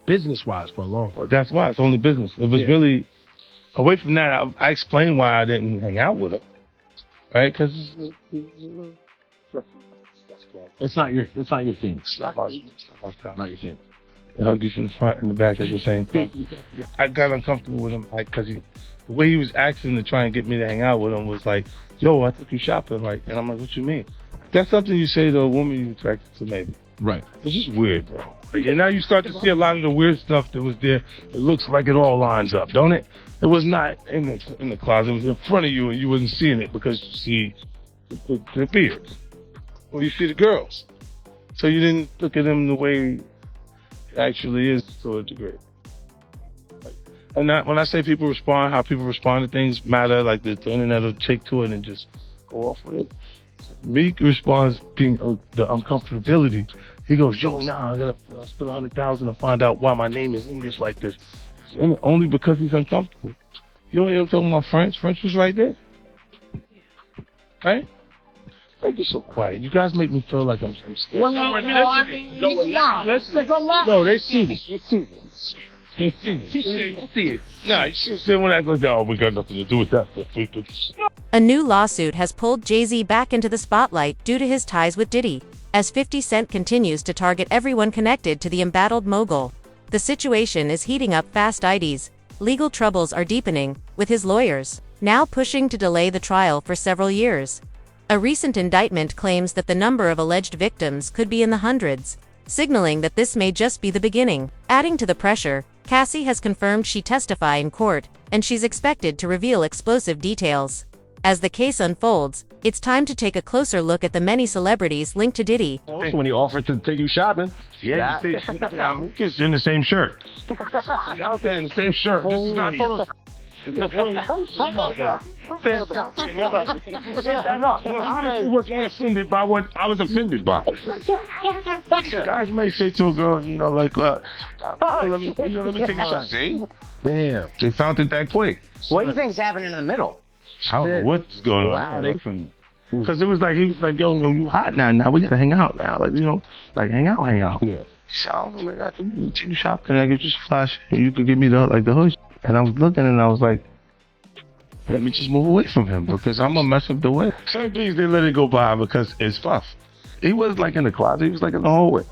business-wise for a long time. That's why it's only business. It was really away from that. I explained why I didn't hang out with him, right? Because It's not your thing. not Not your thing. the huggies in the front and the back at the same time. I got uncomfortable with him, like, because the way he was acting to try and get me to hang out with him was like, "Yo, I took you shopping," like, and I'm like, "What you mean?" That's something you say to a woman you're attracted to, maybe. Right. It's just weird, bro. And now you start to see a lot of the weird stuff that was there. It looks like it all lines up, don't it? It was not in the closet. It was in front of you, and you wasn't seeing it because you see the beards, or you see the girls. So you didn't look at them the way it actually is to a degree. And when I say people respond, how people respond to things matter. Like the internet will take to it and just go off with it. Meek responds being the uncomfortability. He goes, "Yo, nah, I gotta spend $100,000 to find out why my name is English like this." And only because he's uncomfortable. You don't hear him talking about French. French was right there. Right? Make it so quiet. You guys make me feel like I'm scared. No, they see this. They see it. Nah, you see when I go, "Oh, we got nothing to do with that." A new lawsuit has pulled Jay-Z back into the spotlight due to his ties with Diddy, as 50 Cent continues to target everyone connected to the embattled mogul. The situation is heating up fast. ID's legal troubles are deepening, with his lawyers now pushing to delay the trial for several years. A recent indictment claims that the number of alleged victims could be in the hundreds, signaling that this may just be the beginning. Adding to the pressure, Cassie has confirmed she testify in court, and she's expected to reveal explosive details. As the case unfolds, it's time to take a closer look at the many celebrities linked to Diddy. When he offered to take you shopping. Yeah, he's in the same shirt. Out there in the same shirt. This is not I wasn't offended by what I was offended by. Guys may say to a girl, like, let me take a shot. See? Damn, they found it that quick. What do you think's happening in the middle? I don't know what's going on. Because it was like, he was like, "Yo, you hot now. Now we gotta hang out now. Like, hang out. Yeah. So I was like, "I can take a shot. Can I get you some flash? And you could give me the hood." And I was looking and I was like, let me just move away from him because I'm gonna mess up the way. Certain things they let it go by because it's fluff. He was like in the closet, he was like in the hallway.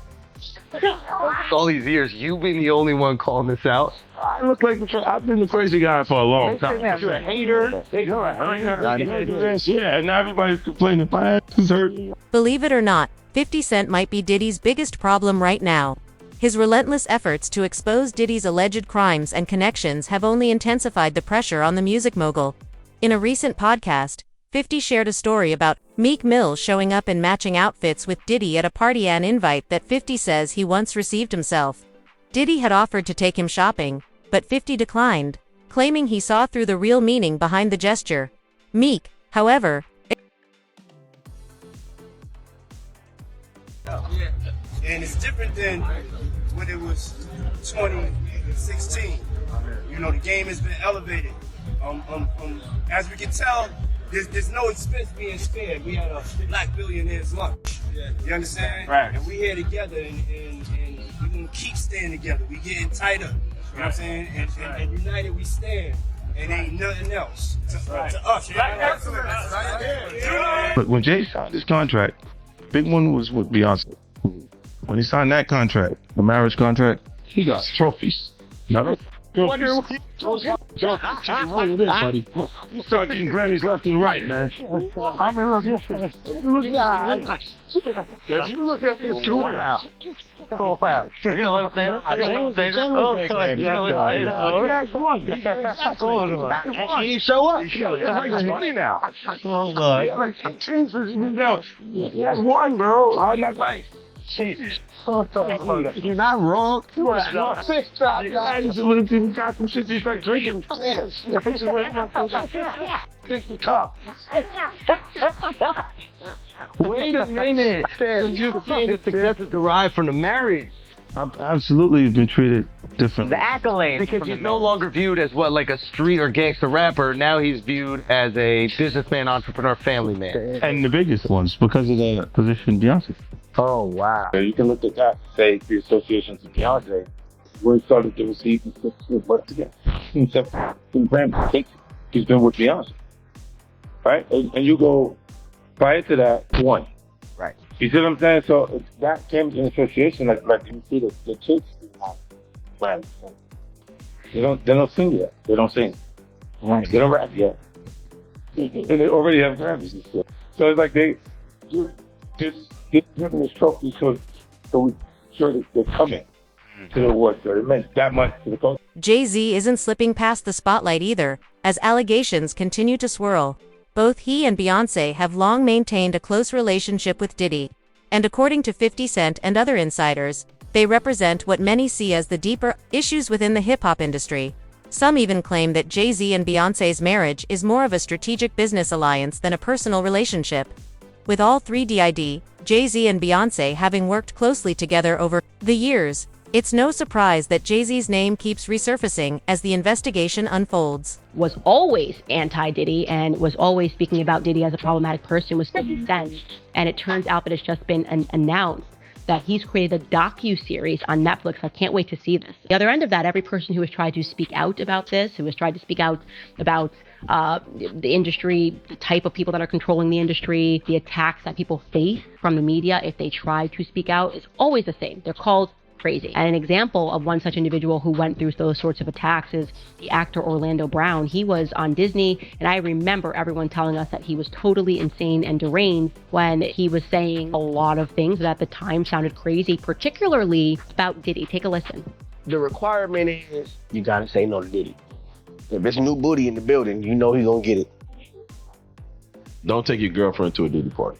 All these years, you've been the only one calling this out. I look like I've been the crazy guy for a long time. You're a hater. You're a hater. Yeah, and now everybody's complaining. My ass is hurting. Believe it or not, 50 Cent might be Diddy's biggest problem right now. His relentless efforts to expose Diddy's alleged crimes and connections have only intensified the pressure on the music mogul. In a recent podcast, 50 shared a story about Meek Mill showing up in matching outfits with Diddy at a party, an invite that 50 says he once received himself. Diddy had offered to take him shopping, but 50 declined, claiming he saw through the real meaning behind the gesture. Meek, however, And it's different than when it was 2016. The game has been elevated. As we can tell, there's no expense being spared. We had a black billionaire's lunch. You understand? Right. And we here together, and we're gonna keep staying together. We getting tighter. You know what I'm saying? And united we stand. And ain't nothing else to us. But when Jay signed his contract, big one was with Beyonce. When he signed that contract, the marriage contract, he got trophies. No. Buddy. You start getting Grammys left and right, man. I mean, look at this too now. Oh, wow. You know what I'm saying? I don't think He show up. It's like money now. Oh, God. That's one, bro. I'm not like. Jesus. You're not wrong. You are not sick, guys. You got some shit you start drinking. Wait a minute. You're saying the success is derived from the marriage. I've absolutely been treated differently. the accolades. Because he's no longer viewed as like a street or gangster rapper. Now he's viewed as a businessman, entrepreneur, family man. And the biggest ones because of the position Beyonce. Oh, wow. You can look at that, say the association to Beyonce. where he started to receive work together. He's been with Beyonce, right? And you go prior to that, one. Right. You see what I'm saying? So that came in association, like you see the chicks, they don't sing yet. They don't sing. Right. They don't rap yet. And they already have Grammys and stuff. So it's like they just giving this trophy so we sure that they're coming to the awards. So it meant that much to the culture. Jay-Z isn't slipping past the spotlight either, as allegations continue to swirl. Both he and Beyoncé have long maintained a close relationship with Diddy, and according to 50 Cent and other insiders, they represent what many see as the deeper issues within the hip-hop industry. Some even claim that Jay-Z and Beyoncé's marriage is more of a strategic business alliance than a personal relationship. With all three Diddy, Jay-Z and Beyoncé having worked closely together over the years, it's no surprise that Jay-Z's name keeps resurfacing as the investigation unfolds. Was always anti-Diddy and was always speaking about Diddy as a problematic person was 50 Cent. And it turns out that it's just been announced that he's created a docu-series on Netflix. I can't wait to see this. The other end of that, every person who has tried to speak out about this, who has tried to speak out about the industry, the type of people that are controlling the industry, the attacks that people face from the media if they try to speak out, is always the same. They're called crazy. And an example of one such individual who went through those sorts of attacks is the actor Orlando Brown. He was on Disney, and I remember everyone telling us that he was totally insane and deranged when he was saying a lot of things that at the time sounded crazy, particularly about Diddy. Take a listen. The requirement is you gotta say no to Diddy. If it's a new booty in the building, you know he's gonna get it. Don't take your girlfriend to a Diddy party.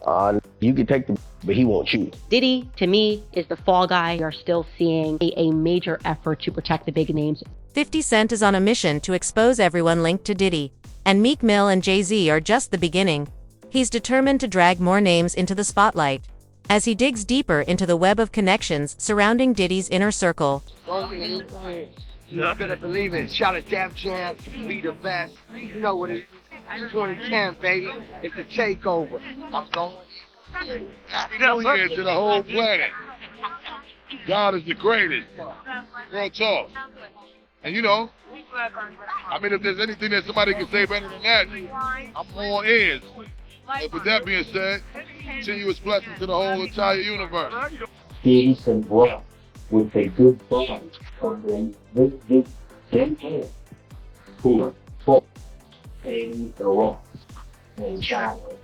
You can take the, but he won't choose. Diddy, to me, is the fall guy. We are still seeing a major effort to protect the big names. 50 Cent is on a mission to expose everyone linked to Diddy, and Meek Mill and Jay-Z are just the beginning. He's determined to drag more names into the spotlight, as he digs deeper into the web of connections surrounding Diddy's inner circle. You better believe it. Shout at Def Jam, be the best. You know what it is. 2010, baby. It's a takeover. I'm going. Happy New Year to the whole planet. God is the greatest. Real talk. And you know, I mean, if there's anything that somebody can say better than that, I'm all ears. And with that being said, continuous blessing to the whole entire universe. Peace and wealth with a good bond from the big hand. Poor, folk, and the rock, and child.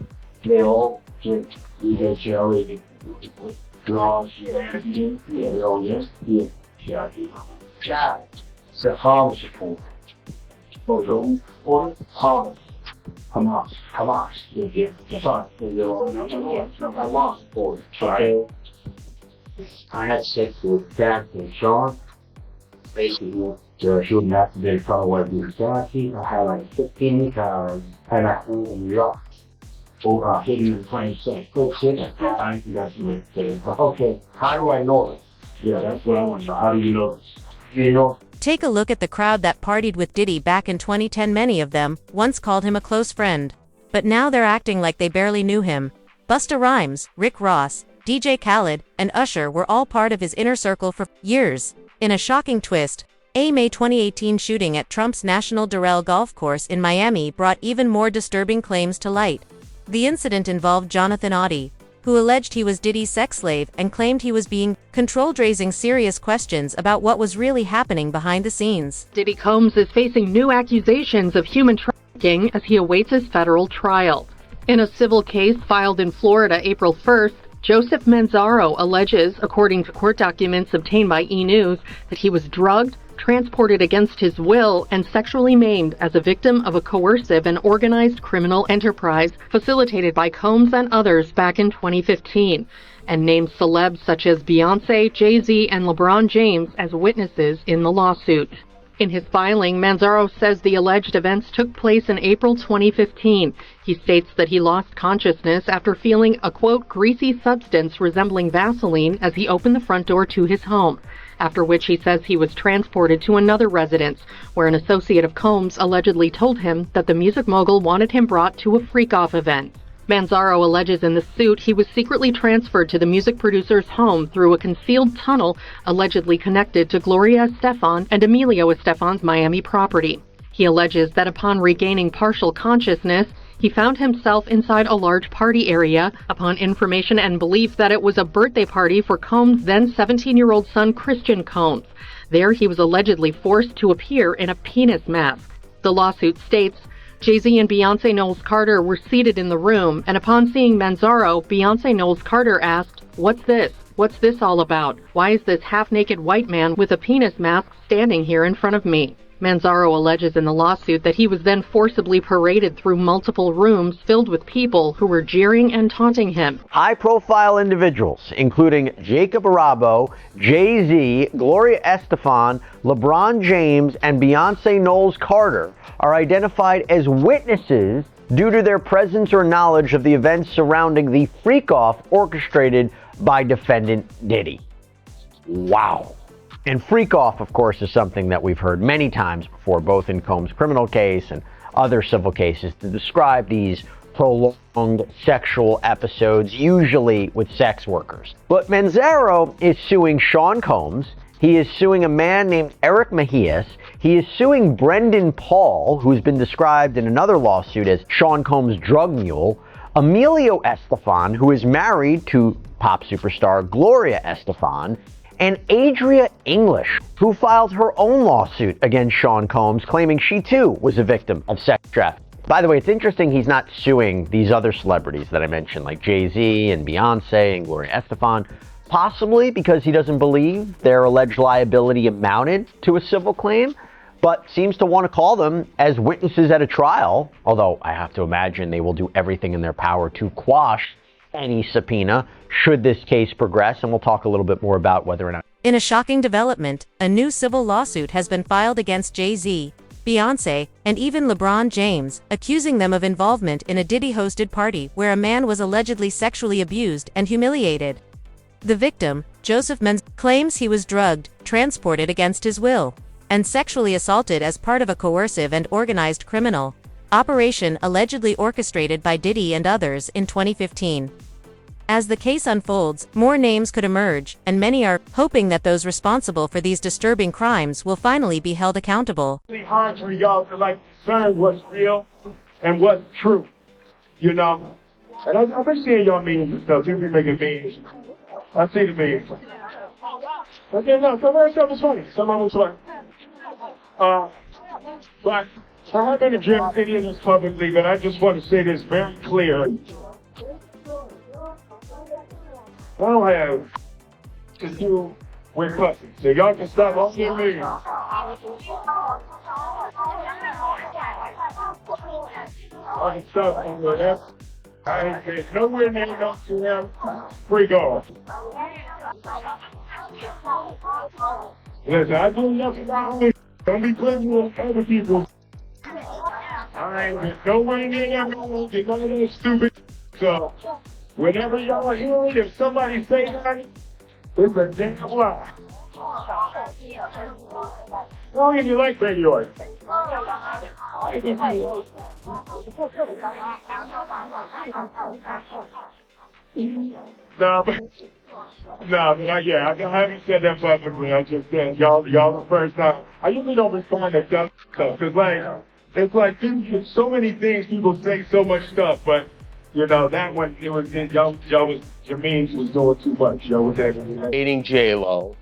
They all drink either jelly, draws, yellow, yes, jelly, child. The harvest support. For those, or harvest. Hamas, you get the fun, you're number one for it. I had sex with Jack and Sean. Basically, shooting after they found where we were dancing. I had like 15 cars, and I flew in New York. Hitting the plane, saying, go sit and I think that's what it. Okay, how do I know this? Yeah, that's what I want to know. How do you know this? You know? Take a look at the crowd that partied with Diddy back in 2010. Many of them once called him a close friend, but now they're acting like they barely knew him. Busta Rhymes, Rick Ross, DJ Khaled, and Usher were all part of his inner circle for years. In a shocking twist, a May 2018 shooting at Trump's National Doral Golf Course in Miami brought even more disturbing claims to light. The incident involved Jonathan Audie, who alleged he was Diddy's sex slave and claimed he was being controlled, raising serious questions about what was really happening behind the scenes. Diddy Combs is facing new accusations of human trafficking as he awaits his federal trial. In a civil case filed in Florida April 1st, Joseph Manzaro alleges, according to court documents obtained by E! News, that he was drugged, transported against his will, and sexually maimed as a victim of a coercive and organized criminal enterprise facilitated by Combs and others back in 2015, and named celebs such as Beyoncé, Jay-Z, and LeBron James as witnesses in the lawsuit. In his filing, Manzaro says the alleged events took place in April 2015. He states that he lost consciousness after feeling a, quote, greasy substance resembling Vaseline as he opened the front door to his home, after which he says he was transported to another residence, where an associate of Combs allegedly told him that the music mogul wanted him brought to a freak-off event. Manzaro alleges in the suit he was secretly transferred to the music producer's home through a concealed tunnel allegedly connected to Gloria Estefan and Emilio Estefan's Miami property. He alleges that upon regaining partial consciousness, he found himself inside a large party area upon information and belief that it was a birthday party for Combs' then 17-year-old son Christian Combs. There he was allegedly forced to appear in a penis mask. The lawsuit states, Jay-Z and Beyonce Knowles Carter were seated in the room, and upon seeing Manzaro, Beyonce Knowles Carter asked, "What's this? What's this all about? Why is this half-naked white man with a penis mask standing here in front of me?" Manzaro alleges in the lawsuit that he was then forcibly paraded through multiple rooms filled with people who were jeering and taunting him. High-profile individuals, including Jacob Arabo, Jay-Z, Gloria Estefan, LeBron James, and Beyonce Knowles Carter, are identified as witnesses due to their presence or knowledge of the events surrounding the freak-off orchestrated by defendant Diddy. Wow. And freak-off, of course, is something that we've heard many times before, both in Combs' criminal case and other civil cases, to describe these prolonged sexual episodes, usually with sex workers. But Manzaro is suing Sean Combs. He is suing a man named Eric Mejias. He is suing Brendan Paul, who's been described in another lawsuit as Sean Combs' drug mule, Emilio Estefan, who is married to pop superstar Gloria Estefan, and Adria English, who filed her own lawsuit against Sean Combs, claiming she too was a victim of sex trafficking. By the way, it's interesting he's not suing these other celebrities that I mentioned, like Jay-Z and Beyonce and Gloria Estefan, possibly because he doesn't believe their alleged liability amounted to a civil claim, but seems to want to call them as witnesses at a trial, although I have to imagine they will do everything in their power to quash any subpoena should this case progress, and we'll talk a little bit more about whether or not. In a shocking development, a new civil lawsuit has been filed against Jay-Z, Beyonce, and even LeBron James, accusing them of involvement in a Diddy-hosted party where a man was allegedly sexually abused and humiliated. The victim, Joseph Menz, claims he was drugged, transported against his will, and sexually assaulted as part of a coercive and organized criminal operation allegedly orchestrated by Diddy and others in 2015. As the case unfolds, more names could emerge, and many are hoping that those responsible for these disturbing crimes will finally be held accountable. It's hard for y'all to discern what's real and what's true, you know. And I've been seeing y'all meetings and stuff. You've been making meetings. I see the meetings. Okay, no, some of it was funny. Some of it was funny. But I haven't addressed any of this publicly, but I just want to say this very clear. I don't have to do with pussy, so y'all can stop all your meetings. I can stop on that. I ain't been nowhere near enough to him. Free go. Listen, I do nothing wrong with. Don't be putting with other people. I ain't been nowhere near that. Get none of that stupid. So, whenever y'all hear it, if somebody say that, it's a damn lie. Why do you like baby oil? Yeah, I haven't said that publicly. I just said y'all the first time. I usually don't respond to stuff because it's like so many things people say so much stuff, but you know that one it was your means was doing too much. Y'all was Dating J-Lo.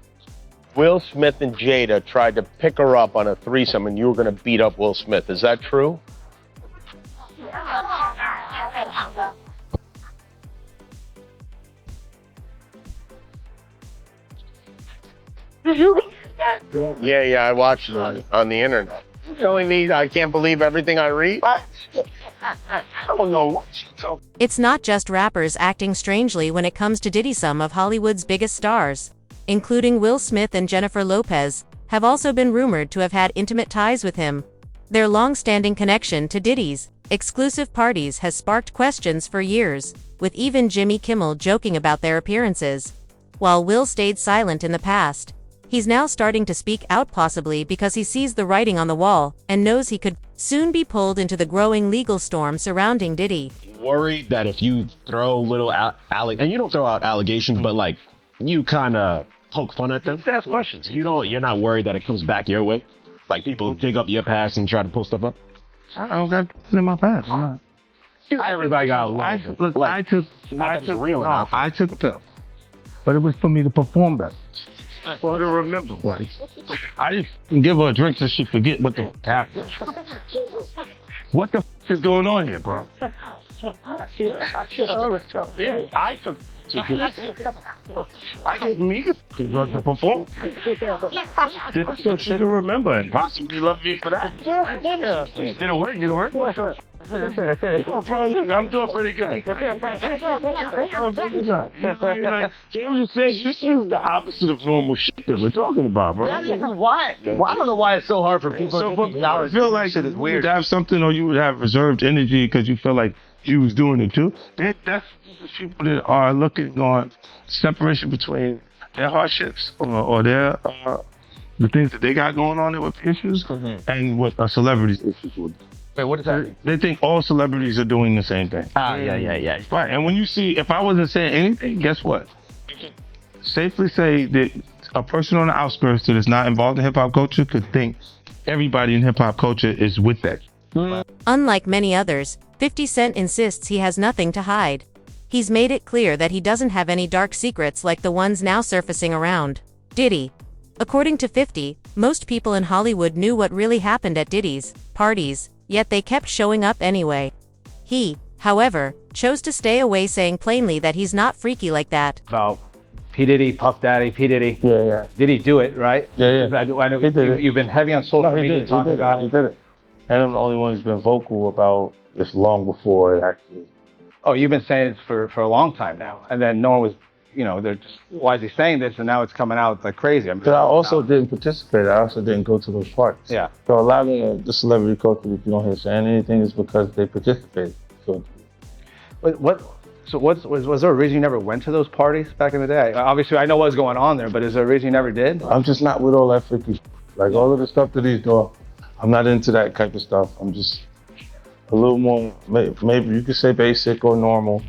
Will Smith and Jada tried to pick her up on a threesome, and you were going to beat up Will Smith. Is that true? Yeah, I watched it on the internet. You telling me I can't believe everything I read? I don't know. It's not just rappers acting strangely when it comes to Diddy. Some of Hollywood's biggest stars, including Will Smith and Jennifer Lopez, have also been rumored to have had intimate ties with him. Their long-standing connection to Diddy's exclusive parties has sparked questions for years, with even Jimmy Kimmel joking about their appearances. While Will stayed silent in the past, He's now starting to speak out, possibly because he sees the writing on the wall and knows he could soon be pulled into the growing legal storm surrounding Diddy. Worried that if you throw little and you don't throw out allegations, but like you kind of poke fun at them, just ask questions. You're not worried that it comes back your way. Like people dig up your past and try to pull stuff up. I don't got nothing in my past. I'm not. Everybody got a lot. I took the pill, but it was for me to perform better. For her to remember. Like, I didn't give her a drink so she forget what the happened. What the is going on here, bro? I didn't need to perform. So she can remember and possibly love me for that. Didn't work. I'm doing pretty good. James is saying this is the opposite of normal shit that we're talking about, bro. Why? Well, I don't know why it's so hard for people to I feel like you would have something, or you would have reserved energy because you feel like you was doing it too. That's the people that are looking on separation between their hardships or their the things that they got going on with issues and what a celebrity's issues would. Wait, what does that mean? They think all celebrities are doing the same thing. Yeah. Right, and when you see, if I wasn't saying anything, guess what? Safely say that a person on the outskirts that is not involved in hip-hop culture could think everybody in hip-hop culture is with that. Unlike many others, 50 Cent insists he has nothing to hide. He's made it clear that he doesn't have any dark secrets like the ones now surfacing around Diddy. According to 50, most people in Hollywood knew what really happened at Diddy's parties, yet they kept showing up anyway. He, however, chose to stay away, saying plainly that he's not freaky like that. About P. Diddy, Puff Daddy, P. Diddy. Yeah. Did he do it, right? Yeah. I know He did it. you've been heavy on social media talking about it. He did it. And I'm the only one who's been vocal about this long before it actually. Oh, you've been saying it for a long time now. And then no one was, they're just, why is he saying this? And now it's coming out like crazy. I mean, But I also didn't participate. I also didn't go to those parties. Yeah. So a lot of the celebrity culture, if you don't hear saying anything, is because they participated. So was there a reason you never went to those parties back in the day? Obviously, I know what was going on there, but is there a reason you never did? I'm just not with all that freaky shit. Like all of the stuff that he's doing, I'm not into that type of stuff. I'm just a little more, maybe you could say basic or normal.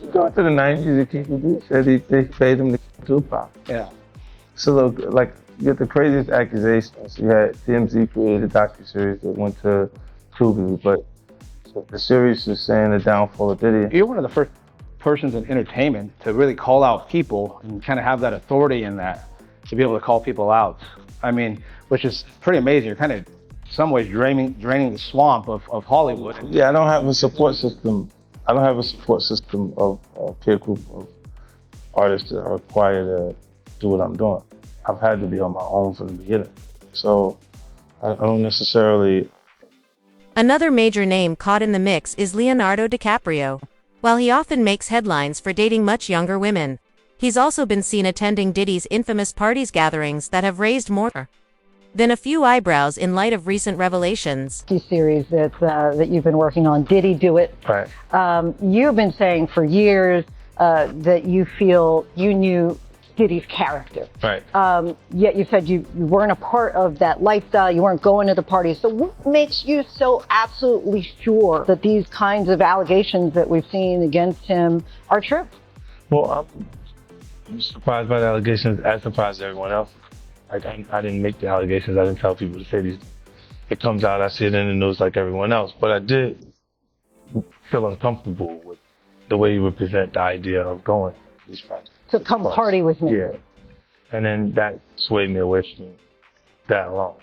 You go to the 90s, the said they paid him to Tupac. Yeah. So like, you get the craziest accusations. You had TMZ created a docuseries that went to Tubi, but the series is saying the downfall of Diddy. You're one of the first persons in entertainment to really call out people and kind of have that authority in that, to be able to call people out. I mean, which is pretty amazing. You're kind of, in some ways, draining the swamp of Hollywood. Yeah, I don't have a support system. I don't have a support system of a peer group of artists that are required to do what I'm doing. I've had to be on my own from the beginning. So I don't necessarily. Another major name caught in the mix is Leonardo DiCaprio. While he often makes headlines for dating much younger women, he's also been seen attending Diddy's infamous parties gatherings that have raised more than a few eyebrows in light of recent revelations. Series that you've been working on, Diddy Do It. Right. You've been saying for years that you feel you knew Diddy's character. Right. Yet you said you weren't a part of that lifestyle, you weren't going to the parties. So what makes you so absolutely sure that these kinds of allegations that we've seen against him are true? Well, I'm surprised by the allegations, as surprised as everyone else. I didn't make the allegations, I didn't tell people to say these. It comes out, I see it in the news like everyone else. But I did feel uncomfortable with the way he would present the idea of going to these parties. To come party with me. Yeah. And then that swayed me away from that long.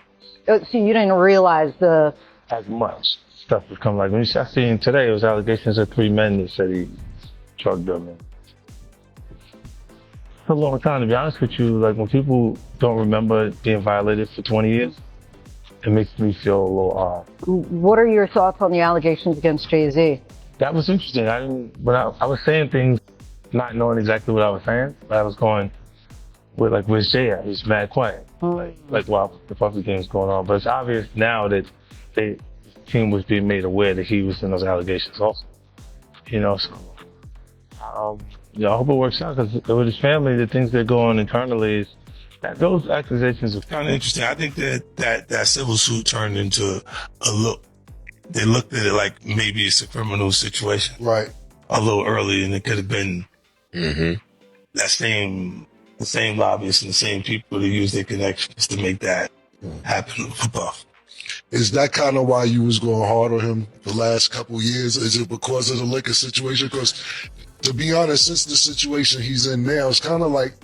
So you didn't realize as much stuff would come. Like when I seen today, it was allegations of 3 men that said he drugged them. And it's a long time, to be honest with you. Like when people don't remember being violated for 20 years, it makes me feel a little odd. What are your thoughts on the allegations against Jay-Z? That was interesting. I was saying things not knowing exactly what I was saying, but I was going with like, where's Jay at? He's mad quiet. Like while the Puffy thing was going on. But it's obvious now that the team was being made aware that he was in those allegations also. So I hope it works out, because with his family, the things that go on internally is Those accusations are Kind of interesting. I think that civil suit turned into a look. They looked at it like maybe it's a criminal situation, right? A little early, and it could have been the same lobbyists and the same people that use their connections to make that happen. Is that kind of why you was going hard on him the last couple of years? Is it because of the liquor situation? Because to be honest, since the situation he's in now, it's kind of like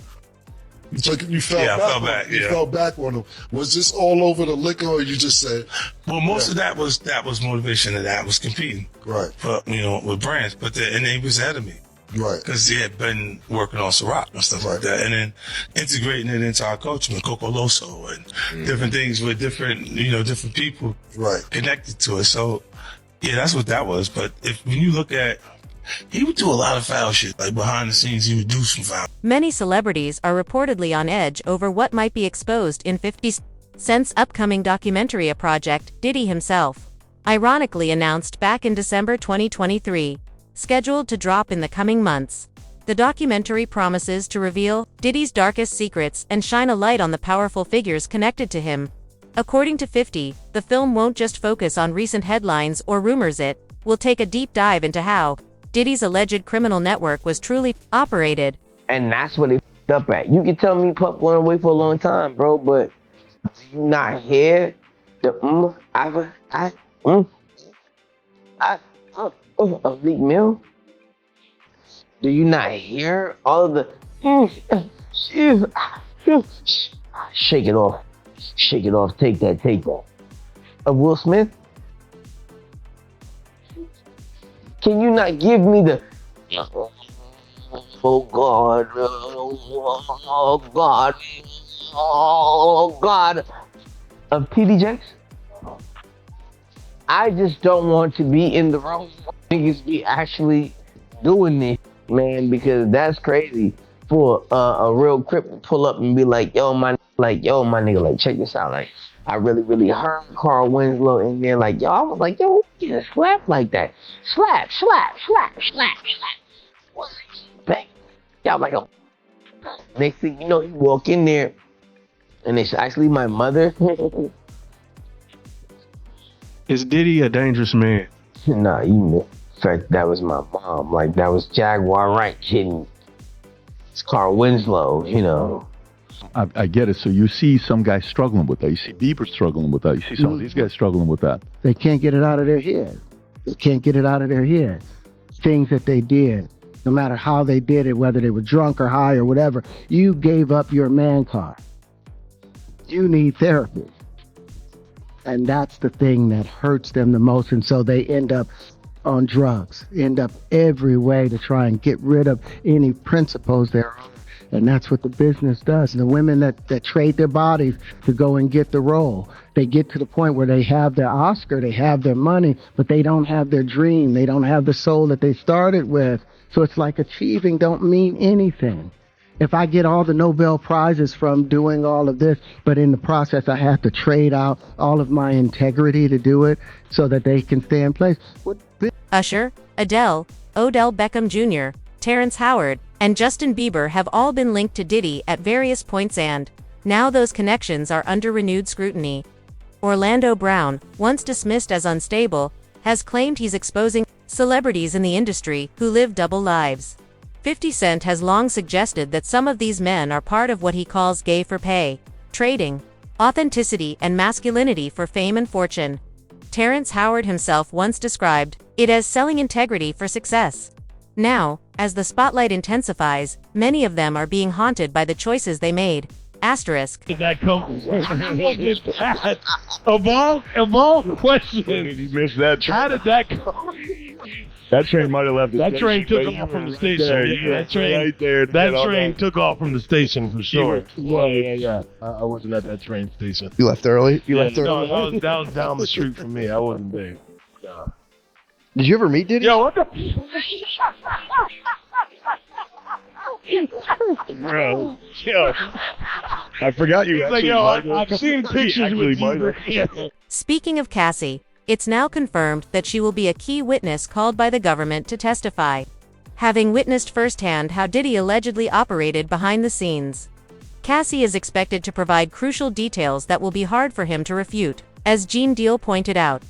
you fell back. You fell back on him. Was this all over the liquor, or you just said? Well, most of that was motivation, and that was competing, right? For, with brands, and he was ahead of me, right? Because he had been working on Ciroc and stuff like that, and then integrating it into our culture with Coco Loso and different things with different people, right, connected to it. So, yeah, that's what that was. But when you look at, he would do a lot of foul shit. Like behind the scenes, he would do some foul. Many celebrities are reportedly on edge over what might be exposed in 50 Cent's upcoming documentary. A project Diddy himself ironically announced back in December 2023, scheduled to drop in the coming months. The documentary promises to reveal Diddy's darkest secrets and shine a light on the powerful figures connected to him. According to 50, the film won't just focus on recent headlines or rumors. It will take a deep dive into how Diddy's alleged criminal network was truly operated. And that's what they f***ed up at. You can tell me Pup went away for a long time, bro, but you not hear the of Meek Mill? Do you not hear all of the shake it off, take that of Will Smith? Can you not give me the oh God of TD Jakes? I just don't want to be in the wrong niggas be actually doing this, man, because that's crazy for a real crip to pull up and be like, yo, my nigga, like, check this out, like, I really heard Carl Winslow in there, like, yo, I was like, yo, get slapped like that. Slap. Bang. Y'all like a next thing you know, you walk in there and it's actually my mother. Is Diddy a dangerous man? Nah, in fact, that was my mom. Like, that was Jaguar Wright hitting. It's Carl Winslow, I get it. So you see some guys struggling with that. You see Bieber struggling with that. You see some of these guys struggling with that. They can't get it out of their head. Things that they did, no matter how they did it, whether they were drunk or high or whatever, you gave up your man card. You need therapy. And that's the thing that hurts them the most. And so they end up on drugs, end up every way to try and get rid of any principles they're on. And that's what the business does. And the women that trade their bodies to go and get the role, they get to the point where they have their Oscar, they have their money, but they don't have their dream. They don't have the soul that they started with. So it's like achieving don't mean anything. If I get all the Nobel Prizes from doing all of this, but in the process I have to trade out all of my integrity to do it so that they can stay in place. Usher, Adele, Odell Beckham Jr., Terrence Howard, and Justin Bieber have all been linked to Diddy at various points, and now those connections are under renewed scrutiny. Orlando Brown, once dismissed as unstable, has claimed he's exposing celebrities in the industry who live double lives. 50 Cent has long suggested that some of these men are part of what he calls gay for pay, trading authenticity and masculinity for fame and fortune. Terrence Howard himself once described it as selling integrity for success. Now, as the spotlight intensifies, many of them are being haunted by the choices they made. Asterisk. Did that come? Of all questions, He missed that train. how did that come? That train might have left. the That train station, took but off you from the were station. there. Yeah, You that were train, right there. that train took off from the station for sure. Yeah. I wasn't at that train station. You left early? You Yeah, left early? no, that was down the street from me. I wasn't there. No. Did you ever meet Diddy? Yo, what the? Bro, yo, I forgot you. He's like, actually yo, might have. I've seen pictures Actually with might you. have. Speaking of Cassie, it's now confirmed that she will be a key witness called by the government to testify, having witnessed firsthand how Diddy allegedly operated behind the scenes. Cassie is expected to provide crucial details that will be hard for him to refute. As Gene Deal pointed out,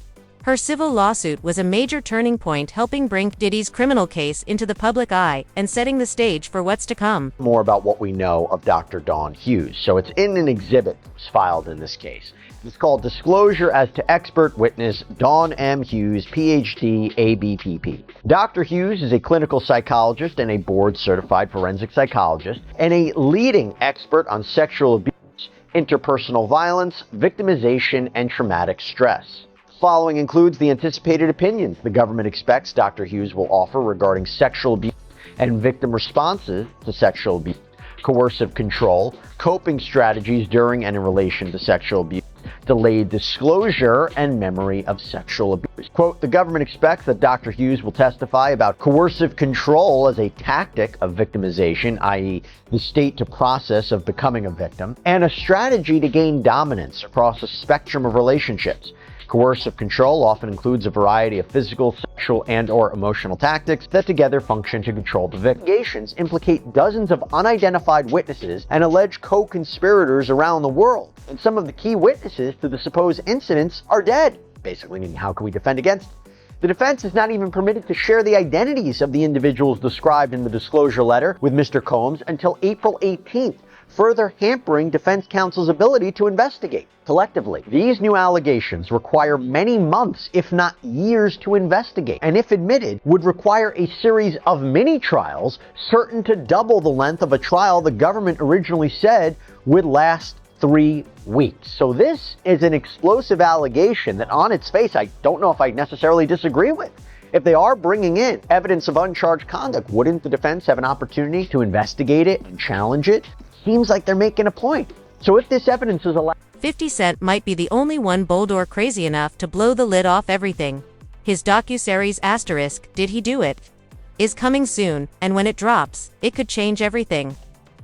her civil lawsuit was a major turning point, helping bring Diddy's criminal case into the public eye and setting the stage for what's to come. More about what we know of Dr. Dawn Hughes. So it's in an exhibit that was filed in this case. It's called Disclosure as to Expert Witness Dawn M. Hughes, PhD, ABPP. Dr. Hughes is a clinical psychologist and a board-certified forensic psychologist, and a leading expert on sexual abuse, interpersonal violence, victimization, and traumatic stress. Following includes the anticipated opinions the government expects Dr. Hughes will offer regarding sexual abuse and victim responses to sexual abuse, coercive control, coping strategies during and in relation to sexual abuse, delayed disclosure, and memory of sexual abuse. Quote, the government expects that Dr. Hughes will testify about coercive control as a tactic of victimization, i.e. the state to process of becoming a victim, and a strategy to gain dominance across a spectrum of relationships. Coercive control often includes a variety of physical, sexual, and/or emotional tactics that together function to control the victim. Allegations implicate dozens of unidentified witnesses and alleged co-conspirators around the world. And some of the key witnesses to the supposed incidents are dead. Basically meaning, how can we defend against it? The defense is not even permitted to share the identities of the individuals described in the disclosure letter with Mr. Combs until April 18th, further hampering defense counsel's ability to investigate. Collectively, these new allegations require many months, if not years, to investigate, and if admitted, would require a series of mini-trials certain to double the length of a trial the government originally said would last 3 weeks. So this is an explosive allegation that on its face, I don't know if I necessarily disagree with. If they are bringing in evidence of uncharged conduct, wouldn't the defense have an opportunity to investigate it and challenge it? Seems like they're making a point. So if this evidence is allowed... 50 Cent might be the only one bold or crazy enough to blow the lid off everything. His docuseries Asterisk, Did He Do It?, is coming soon, and when it drops, it could change everything.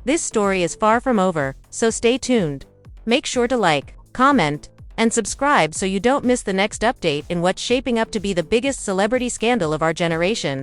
This story is far from over, so stay tuned. Make sure to like, comment, and subscribe so you don't miss the next update in what's shaping up to be the biggest celebrity scandal of our generation.